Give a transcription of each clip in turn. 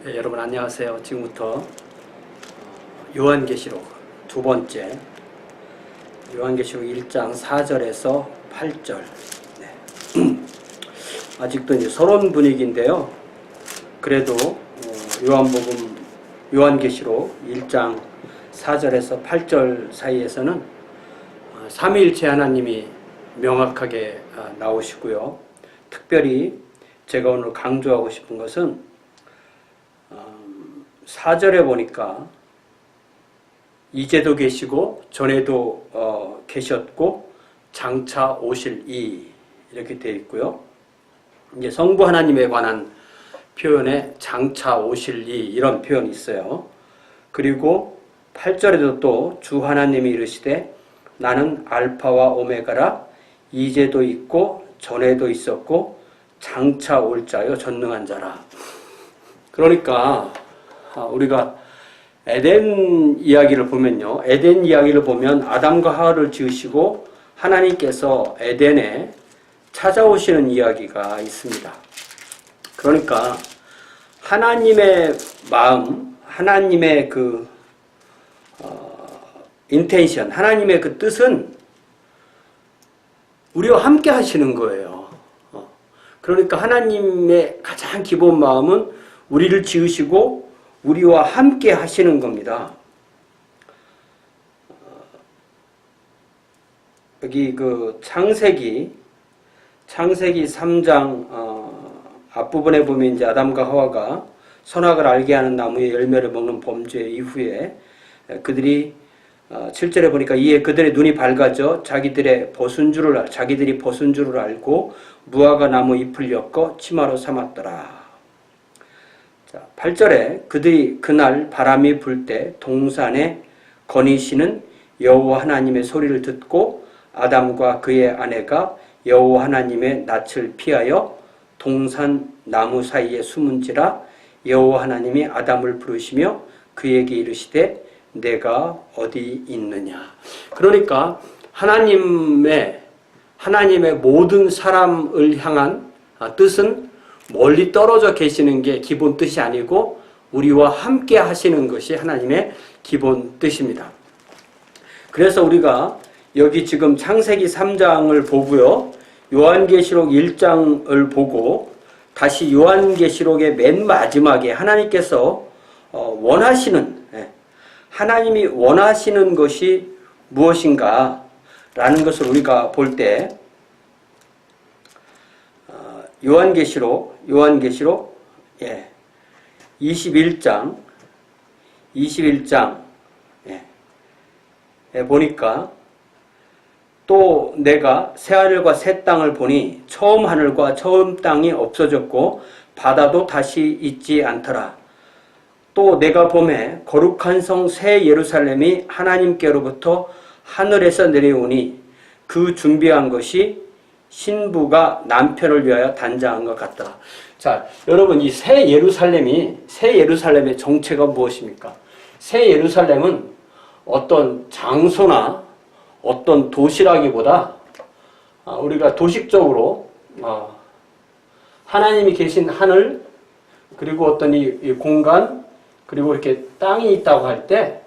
네, 여러분 안녕하세요. 지금부터 요한계시록 두 번째 요한계시록 1장 4절에서 8절 아직도 이제 서론 분위기인데요. 그래도 요한계시록 1장 4절에서 8절 사이에서는 삼위일체 하나님이 명확하게 나오시고요. 특별히 제가 오늘 강조하고 싶은 것은 4절에 보니까 이제도 계시고 전에도 계셨고 장차 오실 이 이렇게 되어 있고요. 이제 성부 하나님에 관한 표현에 장차 오실 이 이런 표현이 있어요. 그리고 8절에도 또 주 하나님이 이르시되 나는 알파와 오메가라 이제도 있고 전에도 있었고 장차 올 자요 전능한 자라. 그러니까 우리가 에덴 이야기를 보면요. 에덴 이야기를 보면 아담과 하와를 지으시고 하나님께서 에덴에 찾아오시는 이야기가 있습니다. 그러니까 하나님의 마음, 하나님의 그 인텐션, 하나님의 그 뜻은 우리와 함께 하시는 거예요. 그러니까 하나님의 가장 기본 마음은 우리를 지으시고 우리와 함께 하시는 겁니다. 여기 그 창세기 3장 앞부분에 보면 이제 아담과 하와가 선악을 알게 하는 나무의 열매를 먹는 범죄 이후에 그들이 7절에 보니까 이에 그들의 눈이 밝아져 자기들이 벗은 줄을 알고 무화과 나무 잎을 엮어 치마로 삼았더라. 자, 8절에 그들이 그날 바람이 불 때 동산에 거니시는 여호와 하나님의 소리를 듣고 아담과 그의 아내가 여호와 하나님의 낯을 피하여 동산 나무 사이에 숨은지라 여호와 하나님이 아담을 부르시며 그에게 이르시되 내가 어디 있느냐. 그러니까 하나님의 모든 사람을 향한 뜻은 멀리 떨어져 계시는 게 기본 뜻이 아니고 우리와 함께 하시는 것이 하나님의 기본 뜻입니다. 그래서 우리가 여기 지금 창세기 3장을 보고요. 요한계시록 1장을 보고 다시 요한계시록의 맨 마지막에 하나님께서 하나님이 원하시는 것이 무엇인가 라는 것을 우리가 볼 때 요한계시록 21장 보니까 또 내가 새 하늘과 새 땅을 보니 처음 하늘과 처음 땅이 없어졌고 바다도 다시 있지 않더라. 또 내가 보매 거룩한 성 새 예루살렘이 하나님께로부터 하늘에서 내려오니 그 준비한 것이 신부가 남편을 위하여 단장한 것 같더라. 자, 여러분 이 새 예루살렘의 정체가 무엇입니까? 새 예루살렘은 어떤 장소나 어떤 도시라기보다 우리가 도식적으로 하나님이 계신 하늘 그리고 어떤 이 공간 그리고 이렇게 땅이 있다고 할 때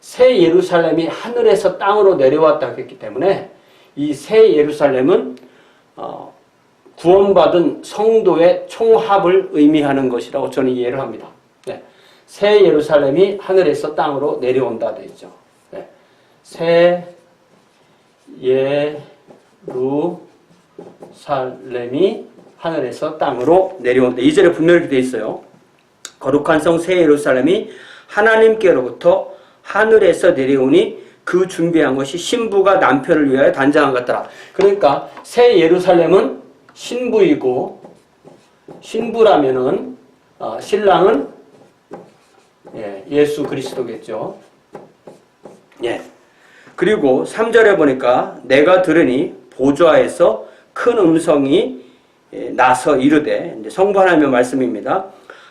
새 예루살렘이 하늘에서 땅으로 내려왔다고 했기 때문에 이 새 예루살렘은 구원받은 성도의 총합을 의미하는 것이라고 저는 이해를 합니다. 네. 새 예루살렘이 하늘에서 땅으로 내려온다 되어 있죠. 네. 새 예루살렘이 하늘에서 땅으로 내려온다. 2절에 분명히 되어 있어요. 거룩한 성 새 예루살렘이 하나님께로부터 하늘에서 내려오니 그 준비한 것이 신부가 남편을 위하여 단장한 것 같더라. 그러니까 새 예루살렘은 신부이고 신부라면은 신랑은 예수 그리스도겠죠. 예. 그리고 3절에 보니까 내가 들으니 보좌에서 큰 음성이 나서 이르되 성부 하나님의 말씀입니다.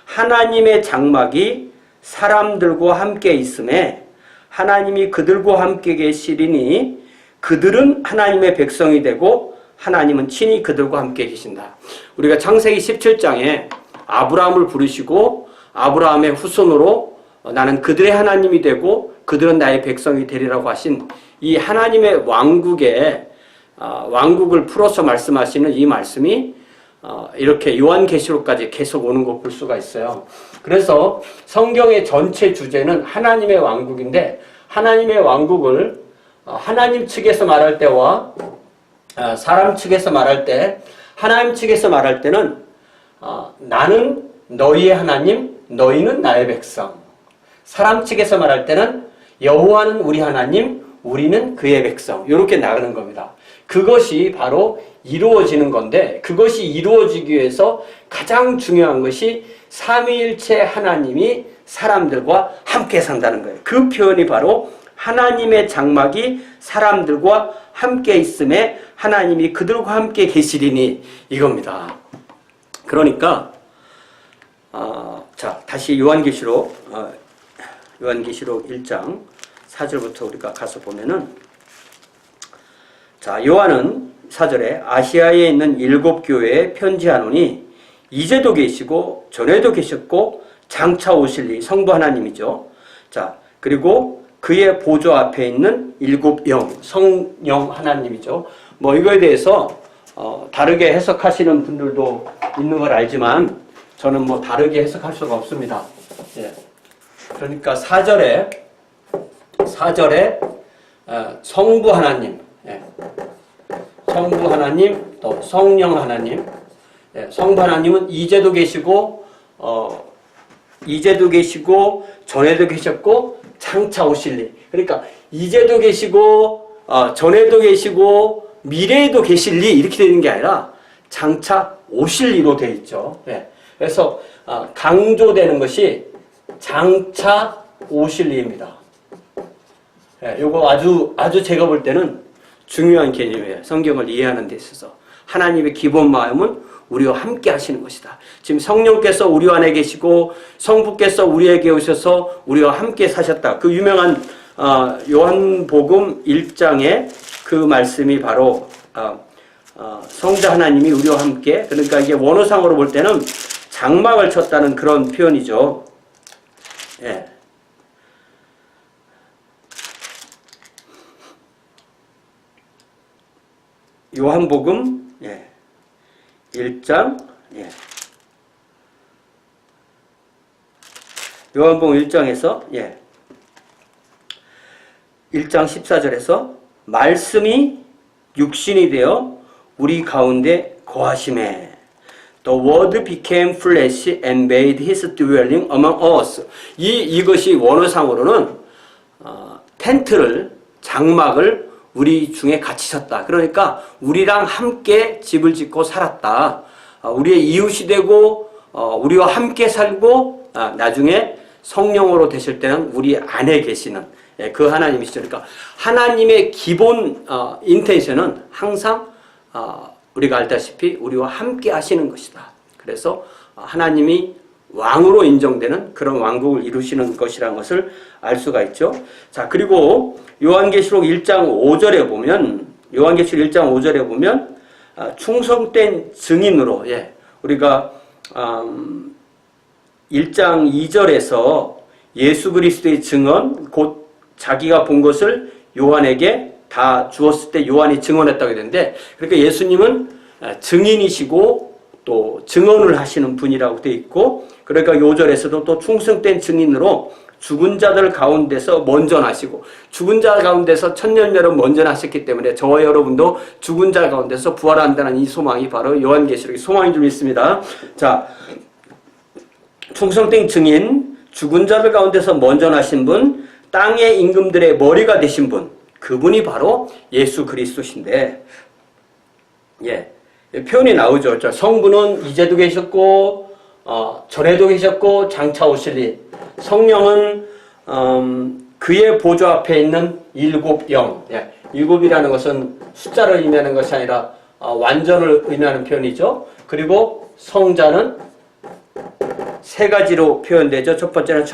하나님의 장막이 사람들과 함께 있음에 하나님이 그들과 함께 계시리니 그들은 하나님의 백성이 되고 하나님은 친히 그들과 함께 계신다. 우리가 창세기 17장에 아브라함을 부르시고 아브라함의 후손으로 나는 그들의 하나님이 되고 그들은 나의 백성이 되리라고 하신 이 하나님의 왕국을 풀어서 말씀하시는 이 말씀이 이렇게 요한계시록까지 계속 오는 거 볼 수가 있어요. 그래서 성경의 전체 주제는 하나님의 왕국인데, 하나님의 왕국을 하나님 측에서 말할 때와 사람 측에서 말할 때, 하나님 측에서 말할 때는 나는 너희의 하나님, 너희는 나의 백성. 사람 측에서 말할 때는 여호와는 우리 하나님, 우리는 그의 백성. 이렇게 나가는 겁니다. 그것이 바로 이루어지는 건데, 그것이 이루어지기 위해서 가장 중요한 것이 삼위일체 하나님이 사람들과 함께 산다는 거예요. 그 표현이 바로 하나님의 장막이 사람들과 함께 있음에 하나님이 그들과 함께 계시리니 이겁니다. 그러니까 자, 다시 요한계시록 1장 4절부터 우리가 가서 보면은, 자, 요한은 4절에 아시아에 있는 7교회에 편지하노니 이제도 계시고 전에도 계셨고 장차 오실 이 성부 하나님이죠. 자, 그리고 그의 보좌 앞에 있는 7영, 성령 하나님이죠. 뭐 이거에 대해서 다르게 해석하시는 분들도 있는 걸 알지만 저는 뭐 다르게 해석할 수가 없습니다. 예. 그러니까 4절에 성부 하나님, 예. 성부 하나님, 또 성령 하나님. 예. 성부 하나님은 이제도 계시고 전에도 계셨고 장차 오실 리. 그러니까 이제도 계시고 전에도 계시고 미래에도 계실 리, 이렇게 되는 게 아니라 장차 오실 리로 되어 있죠. 예. 그래서 강조되는 것이 장차 오실 리입니다. 예, 요거 아주 제가 볼 때는 중요한 개념이에요. 성경을 이해하는 데 있어서. 하나님의 기본 마음은 우리와 함께 하시는 것이다. 지금 성령께서 우리 안에 계시고 성부께서 우리에게 오셔서 우리와 함께 사셨다. 그 유명한 요한복음 1장의 그 말씀이 바로 성자 하나님이 우리와 함께, 그러니까 이게 원어상으로 볼 때는 장막을 쳤다는 그런 표현이죠. 예. 요한복음 1장, 요한복음 1장에서 1장 14절에서 말씀이 육신이 되어 우리 가운데 거하심에 The word became flesh and made his dwelling among us. 이것이 원어상으로는 텐트를, 장막을 우리 중에 같이 쳤다. 그러니까 우리랑 함께 집을 짓고 살았다. 우리의 이웃이 되고 우리와 함께 살고 나중에 성령으로 되실 때는 우리 안에 계시는 그 하나님이시죠. 그러니까 하나님의 기본 인텐션은 항상 우리가 알다시피 우리와 함께 하시는 것이다. 그래서 하나님이 왕으로 인정되는 그런 왕국을 이루시는 것이라는 것을 알 수가 있죠. 자, 그리고 요한계시록 1장 5절에 보면, 충성된 증인으로, 우리가 1장 2절에서 예수 그리스도의 증언, 곧 자기가 본 것을 요한에게 다 주었을 때 요한이 증언했다고 되는데, 그러니까 예수님은 증인이시고 또 증언을 하시는 분이라고 되어 있고, 그러니까 요절에서도 또 충성된 증인으로 죽은 자들 가운데서 먼저 나시고, 죽은 자 가운데서 천년여름 먼저 나셨기 때문에 저와 여러분도 죽은 자 가운데서 부활한다는 이 소망이 바로 요한계시록의 소망인 줄 믿습니다. 자, 충성된 증인, 죽은 자들 가운데서 먼저 나신 분, 땅의 임금들의 머리가 되신 분, 그분이 바로 예수 그리스도신데, 표현이 나오죠. 성부는 이제도 계셨고 전에도 계셨고 장차 오실 리. 성령은 그의 보좌 앞에 있는 7영. 7이라는 것은 숫자를 의미하는 것이 아니라 완전을 의미하는 표현이죠. 그리고 성자는 세 가지로 표현되죠. 첫 번째는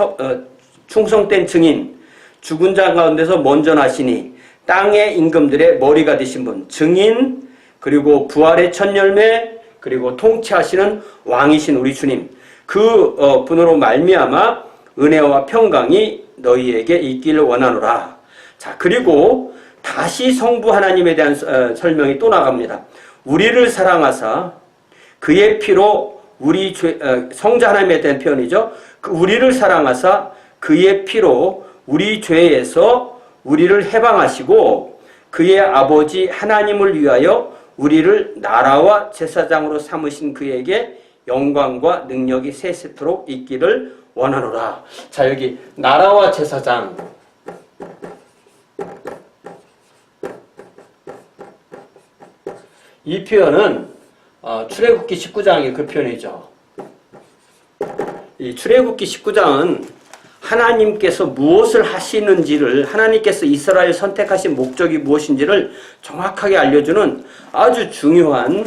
충성된 증인, 죽은 자 가운데서 먼저 나시니, 땅의 임금들의 머리가 되신 분, 증인, 그리고 부활의 첫 열매, 그리고 통치하시는 왕이신 우리 주님. 그 분으로 말미암아 은혜와 평강이 너희에게 있기를 원하노라. 자, 그리고 다시 성부 하나님에 대한 설명이 또 나갑니다. 우리를 사랑하사 그의 피로 우리 성자 하나님에 대한 표현이죠. 우리를 사랑하사 그의 피로 우리 죄에서 우리를 해방하시고 그의 아버지 하나님을 위하여 우리를 나라와 제사장으로 삼으신 그에게 영광과 능력이 세세토록 있기를 원하노라. 자, 여기 나라와 제사장, 이 표현은 출애굽기 19장의 그 표현이죠. 이 출애굽기 19장은 하나님께서 무엇을 하시는지를, 하나님께서 이스라엘 선택하신 목적이 무엇인지를 정확하게 알려주는 아주 중요한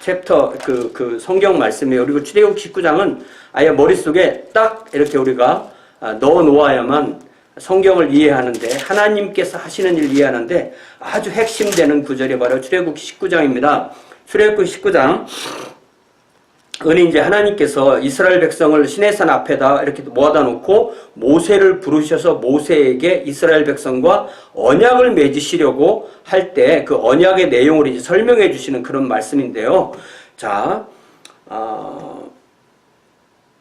챕터, 그 성경 말씀이에요. 그리고 출애굽기 19장은 아예 머릿속에 딱 이렇게 우리가 넣어 놓아야만 성경을 이해하는데, 하나님께서 하시는 일을 이해하는데 아주 핵심되는 구절이 바로 출애굽기 19장입니다. 출애굽기 19장 은 이제 하나님께서 이스라엘 백성을 시내산 앞에다 이렇게 모아다 놓고 모세를 부르셔서 모세에게 이스라엘 백성과 언약을 맺으시려고 할 때 그 언약의 내용을 이제 설명해 주시는 그런 말씀인데요. 자,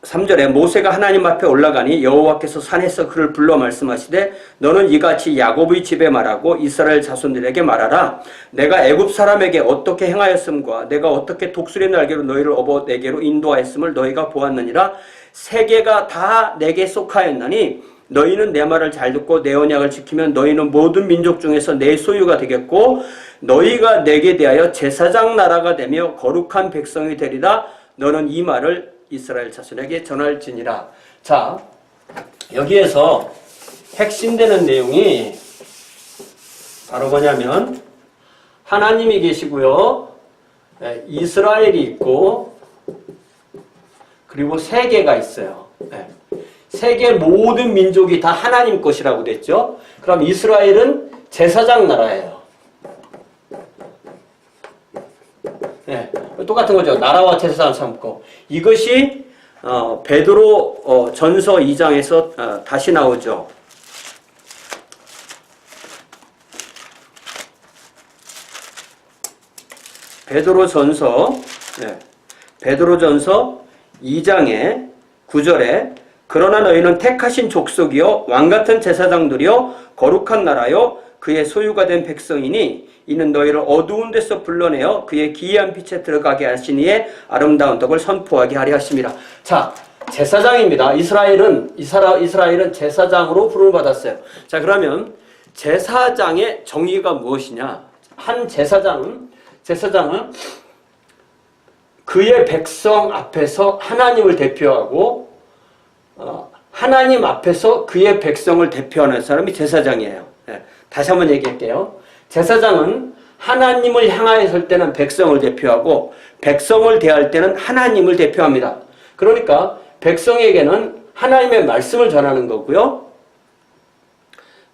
3절에 모세가 하나님 앞에 올라가니 여호와께서 산에서 그를 불러 말씀하시되 너는 이같이 야곱의 집에 말하고 이스라엘 자손들에게 말하라. 내가 애굽 사람에게 어떻게 행하였음과 내가 어떻게 독수리 날개로 너희를 업어 내게로 인도하였음을 너희가 보았느니라. 세계가 다 내게 속하였나니 너희는 내 말을 잘 듣고 내 언약을 지키면 너희는 모든 민족 중에서 내 소유가 되겠고 너희가 내게 대하여 제사장 나라가 되며 거룩한 백성이 되리라. 너는 이 말을 이스라엘 자손에게 전할지니라. 자, 여기에서 핵심되는 내용이 바로 뭐냐면 하나님이 계시고요, 이스라엘이 있고, 그리고 세계가 있어요. 세계 모든 민족이 다 하나님 것이라고 됐죠. 그럼 이스라엘은 제사장 나라예요. 똑같은 거죠. 나라와 제사장 삼고. 이것이 베드로 전서 2장에서 다시 나오죠. 베드로 전서 2장의 9절에 그러나 너희는 택하신 족속이요 왕같은 제사장들이요 거룩한 나라요 그의 소유가 된 백성이니 이는 너희를 어두운 데서 불러내어 그의 기이한 빛에 들어가게 하시니에 아름다운 덕을 선포하게 하려 하심이라. 자, 제사장입니다. 이스라엘은 제사장으로 부름을 받았어요. 자, 그러면 제사장의 정의가 무엇이냐? 한 제사장은 그의 백성 앞에서 하나님을 대표하고 하나님 앞에서 그의 백성을 대표하는 사람이 제사장이에요. 다시 한번 얘기할게요. 제사장은 하나님을 향하여 설 때는 백성을 대표하고 백성을 대할 때는 하나님을 대표합니다. 그러니까 백성에게는 하나님의 말씀을 전하는 거고요.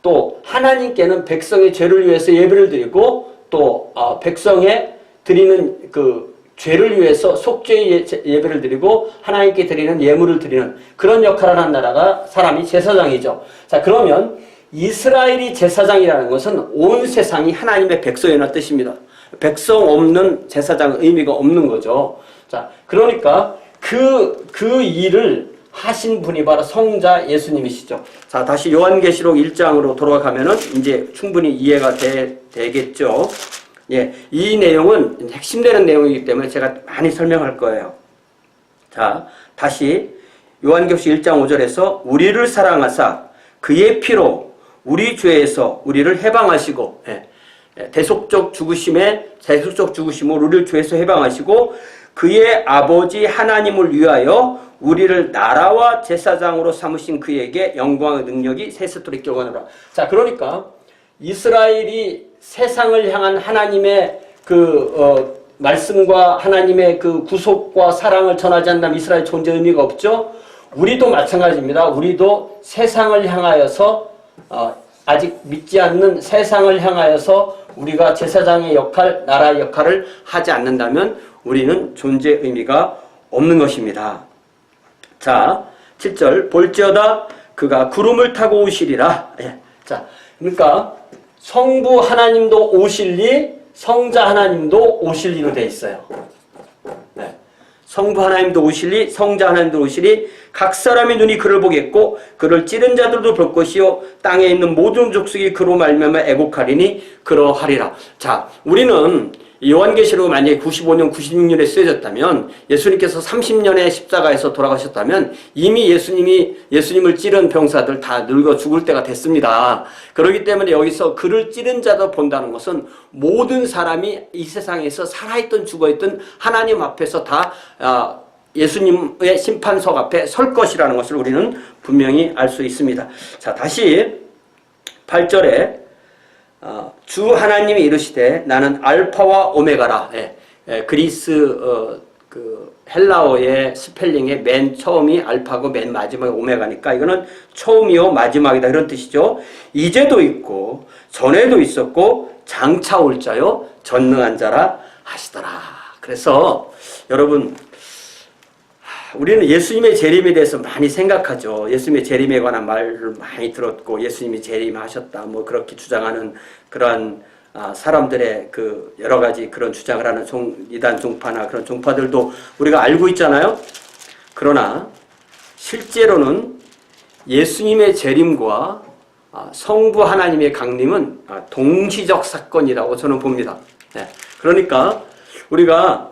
또 하나님께는 백성의 죄를 위해서 예배를 드리고 또 백성에 드리는 그 죄를 위해서 속죄의 예배를 드리고 하나님께 드리는 예물을 드리는 그런 역할을 하는 나라가 사람이 제사장이죠. 자, 그러면 이스라엘이 제사장이라는 것은 온 세상이 하나님의 백성이라는 뜻입니다. 백성 없는 제사장은 의미가 없는 거죠. 자, 그러니까 그 일을 하신 분이 바로 성자 예수님이시죠. 자, 다시 요한계시록 1장으로 돌아가면은 이제 충분히 이해가 되겠죠. 예, 이 내용은 핵심되는 내용이기 때문에 제가 많이 설명할 거예요. 자, 다시 요한계시록 1장 5절에서 우리를 사랑하사 그의 피로 우리 죄에서 우리를 해방하시고, 대속적 죽으심으로 우리를 죄에서 해방하시고 그의 아버지 하나님을 위하여 우리를 나라와 제사장으로 삼으신 그에게 영광의 능력이 세세토록 있기를 원하노라. 자, 그러니까 이스라엘이 세상을 향한 하나님의 말씀과 하나님의 그 구속과 사랑을 전하지 않는다면 이스라엘 존재 의미가 없죠. 우리도 마찬가지입니다. 우리도 세상을 향하여서 아직 믿지 않는 세상을 향하여서 우리가 제사장의 역할, 나라의 역할을 하지 않는다면 우리는 존재 의미가 없는 것입니다. 자, 7절 볼지어다 그가 구름을 타고 오시리라. 예. 자, 그러니까 성부 하나님도 오실리, 성자 하나님도 오실리로 되어 있어요. 네. 성부 하나님도 오실리, 성자 하나님도 오실리, 각 사람의 눈이 그를 보겠고 그를 찌른 자들도 볼 것이요 땅에 있는 모든 족속이 그로 말미암아 애곡하리니 그러하리라. 자, 우리는 요한계시록 만약에 95년, 96년에 쓰여졌다면 예수님께서 30년의 십자가에서 돌아가셨다면 이미 예수님을 찌른 병사들 다 늙어 죽을 때가 됐습니다. 그렇기 때문에 여기서 그를 찌른 자도 본다는 것은 모든 사람이 이 세상에서 살아있든 죽어있든 하나님 앞에서 다 예수님의 심판석 앞에 설 것이라는 것을 우리는 분명히 알 수 있습니다. 자, 다시 8절에 주 하나님이 이르시되 나는 알파와 오메가라. 그리스 헬라어의 스펠링의 맨 처음이 알파고 맨 마지막이 오메가니까 이거는 처음이요 마지막이다 이런 뜻이죠. 이제도 있고 전에도 있었고 장차 올 자요 전능한 자라 하시더라. 그래서 여러분 우리는 예수님의 재림에 대해서 많이 생각하죠. 예수님의 재림에 관한 말을 많이 들었고 예수님이 재림하셨다 뭐 그렇게 주장하는 그런 사람들의 그 여러 가지 그런 주장을 하는 이단 종파나 그런 종파들도 우리가 알고 있잖아요. 그러나 실제로는 예수님의 재림과 성부 하나님의 강림은 동시적 사건이라고 저는 봅니다. 네. 그러니까 우리가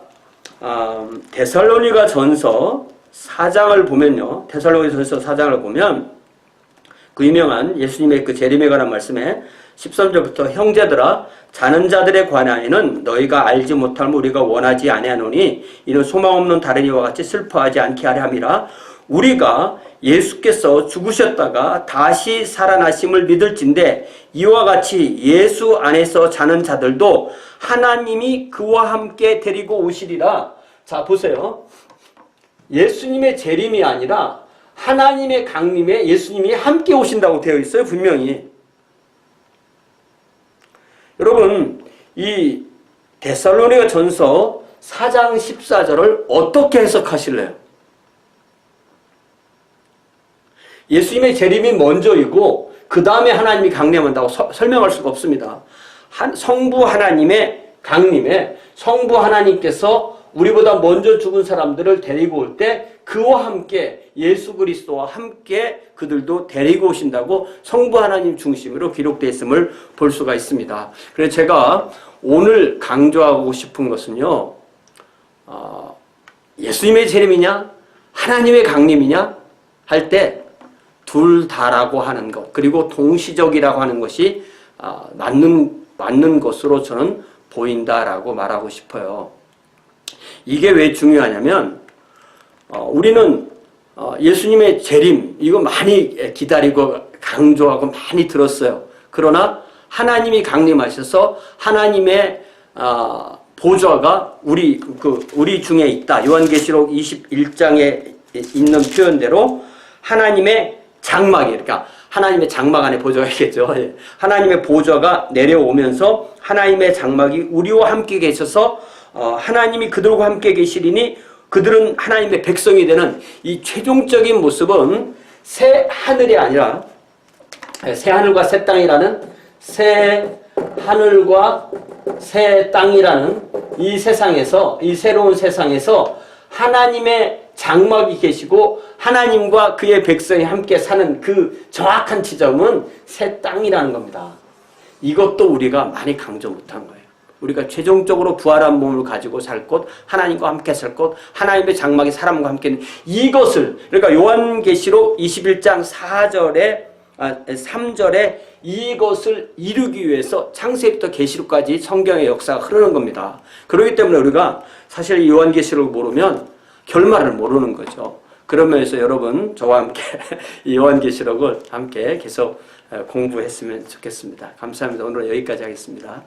데살로니가 전서 4장을 보면요. 데살로니가 전서 4장을 보면 그 유명한 예수님의 그 재림에 관한 말씀에 13절부터 형제들아 자는 자들에 관하여는 너희가 알지 못함을 우리가 원하지 아니하노니 이는 소망 없는 다른 이와 같이 슬퍼하지 않게 하려 함이라. 우리가 예수께서 죽으셨다가 다시 살아나심을 믿을진대 이와 같이 예수 안에서 자는 자들도 하나님이 그와 함께 데리고 오시리라. 자, 보세요. 예수님의 재림이 아니라 하나님의 강림에 예수님이 함께 오신다고 되어 있어요. 분명히. 여러분 이 데살로니가 전서 4장 14절을 어떻게 해석하실래요? 예수님의 재림이 먼저이고 그 다음에 하나님이 강림한다고 설명할 수가 없습니다. 성부 하나님의 강림에 성부 하나님께서 우리보다 먼저 죽은 사람들을 데리고 올 때 그와 함께 예수 그리스도와 함께 그들도 데리고 오신다고 성부 하나님 중심으로 기록되어 있음을 볼 수가 있습니다. 그래서 제가 오늘 강조하고 싶은 것은요. 예수님의 재림이냐 하나님의 강림이냐 할 때 둘 다라고 하는 것 그리고 동시적이라고 하는 것이 맞는 것으로 저는 보인다라고 말하고 싶어요. 이게 왜 중요하냐면 우리는 예수님의 재림 이거 많이 기다리고 강조하고 많이 들었어요. 그러나 하나님이 강림하셔서 하나님의 보좌가 우리 중에 있다. 요한계시록 21장에 있는 표현대로 하나님의 장막이 그러니까 하나님의 장막 안에 보좌가 있겠죠. 하나님의 보좌가 내려오면서 하나님의 장막이 우리와 함께 계셔서 하나님이 그들과 함께 계시리니 그들은 하나님의 백성이 되는 이 최종적인 모습은 새 하늘이 아니라 새 하늘과 새 땅이라는 새 하늘과 새 땅이라는 이 세상에서 이 새로운 세상에서 하나님의 장막이 계시고 하나님과 그의 백성이 함께 사는 그 정확한 지점은 새 땅이라는 겁니다. 이것도 우리가 많이 강조 못한 거예요. 우리가 최종적으로 부활한 몸을 가지고 살 곳, 하나님과 함께 살 곳, 하나님의 장막이 사람과 함께 있는 이것을 그러니까 요한계시록 21장 3절에 이것을 이루기 위해서 창세기부터 계시록까지 성경의 역사가 흐르는 겁니다. 그렇기 때문에 우리가 사실 요한계시록을 모르면 결말을 모르는 거죠. 그런 면에서 여러분 저와 함께 이 요한계시록을 함께 계속 공부했으면 좋겠습니다. 감사합니다. 오늘은 여기까지 하겠습니다.